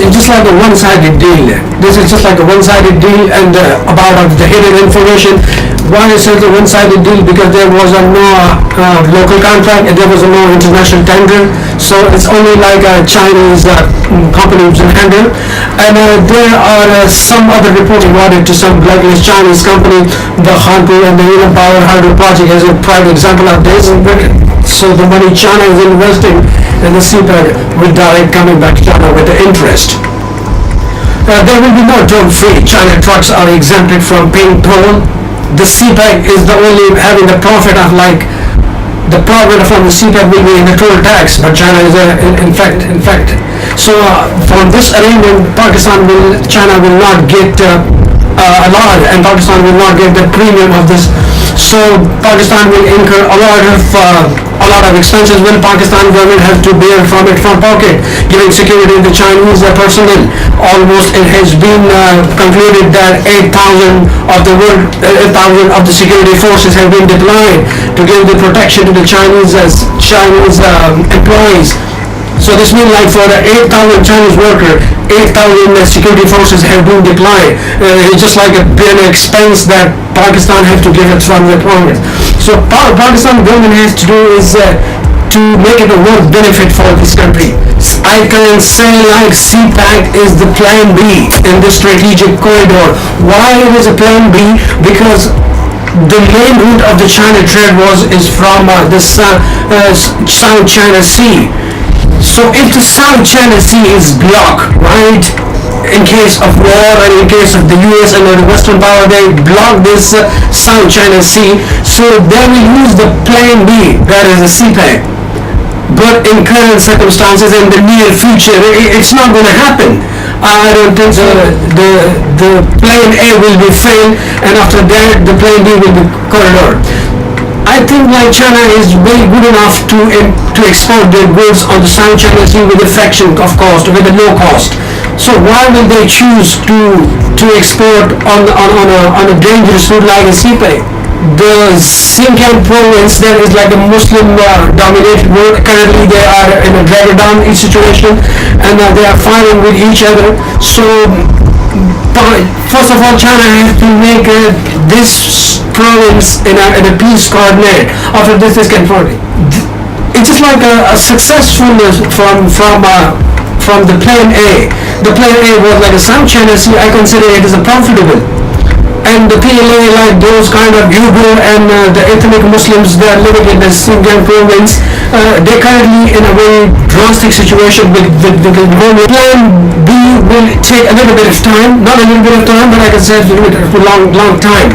it's just like a one-sided deal. This is just like a one-sided deal, and about the hidden information. Why is it a one-sided deal? Because there was no local contract and there was no international tender. So it's only like a Chinese company which can handle. And there are some other reports awarded to some blacklist Chinese company, the Hanpu and the Union Power Hydro project as a prime example of this. So the money China is investing in the CPEC will direct coming back to China with the interest. There will be no toll-free. China trucks are exempted from paying toll. The CPEC is the only having the profit of like the profit from the CPEC will be in the toll tax, but China is in fact. So from this arrangement, China will not get a lot, and Pakistan will not get the premium of this. So Pakistan will incur a lot of expenses. Will Pakistan government have to bear from it from pocket, giving security to the Chinese personnel? Almost it has been concluded that 8,000 of the security forces have been deployed to give the protection to the Chinese employees. So this means like for the 8,000 Chinese worker, 8,000 security forces have been deployed. It's just like a big expense that Pakistan has to give it from the employment. So Pakistan government has to do is to make it a worth benefit for this country. I can say like CPEC is the plan B in this strategic corridor. Why it is a plan B? Because the main route of the China trade is from the South China Sea. So if the South China Sea is blocked, right, in case of war and in case of the US and the Western power, they block this South China Sea, so they will use the plan B, that is the CPEC. But in current circumstances, in the near future, it's not going to happen. I don't think so. The plan A will be failed, and after that, the plan B will be corridor. I think like China is very good enough to export their goods on the South China Sea with a fraction of cost, with a low cost. So why will they choose to export on a dangerous route like a CPEC? The Xinjiang province, that is like a Muslim dominated world. Currently they are in a drag down situation, and they are fighting with each other. So first of all, China has to make this province in a peace coordinate. After this can forward. It's just like a successfulness from the plan A. The plan A was like a South China Sea. I consider it as a profitable. And the PLA, like those kind of Uyghur and the ethnic Muslims that are living in the Xinjiang province, they're currently in a very drastic situation with the moment. Plan B will take a little bit of time, not a little bit of time, but I can say for a long time.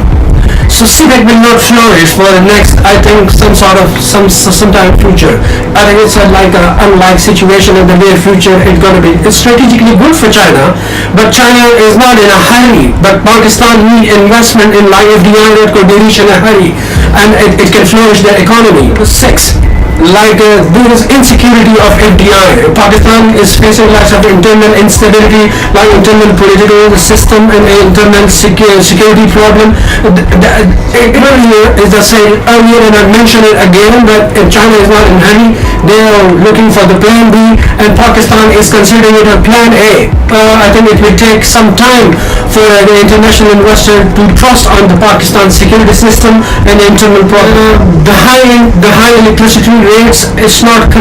So CPEC will not flourish for the next, I think, some time future. I think it's like an unlike situation in the near future. It's strategically good for China, but China is not in a hurry. But Pakistan need investment in like FDI that could reach in a hurry, and it can flourish their economy. 6. There is insecurity of FDI. Pakistan is facing lots of internal instability, like internal political system and internal security problem. Earlier, as I said earlier, and I mentioned it again, that China is not in hurry. They are looking for the plan B, and Pakistan is considering it a plan A. I think it will take some time for the international investor to trust on the Pakistan security system and the internal problem. The high electricity rates is not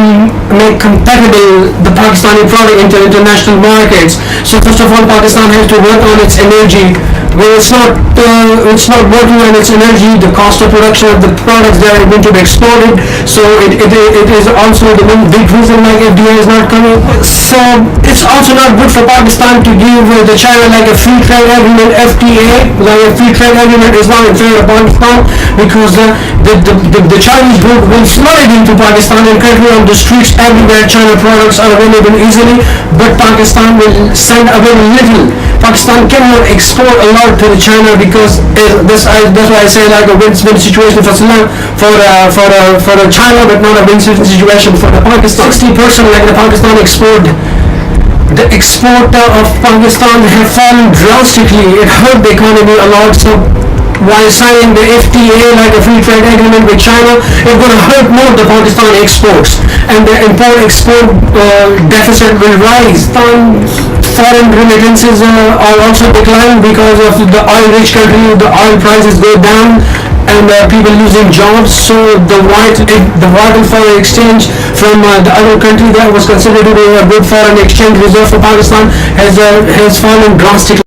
make compatible the Pakistani product into international markets. So first of all, Pakistan has to work on its energy. When it's not working on its energy, the cost of production of the products that are going to be exported. So it is also the big reason like FDI is not coming. So it's also not good for Pakistan to give the China like a free trade agreement, FTA. Like a free trade agreement is not in favor of Pakistan, because the Chinese group will flood into Pakistan and currently on the streets everywhere China products are available easily, but Pakistan will send a very little. Pakistan cannot export a lot to China, because that's why I say like a win-win situation for China, but not a win-win situation for the Pakistan. 60% like the Pakistan export. The export of Pakistan have fallen drastically. It hurt the economy a lot. So while signing the FTA, like a free trade agreement with China, it's going to hurt more the Pakistan exports, and the import-export deficit will rise. foreign remittances are also declined because of the oil-rich country. The oil prices go down, and people losing jobs. So the vital foreign exchange from the other country that was considered to be a good foreign exchange reserve for Pakistan has fallen drastically.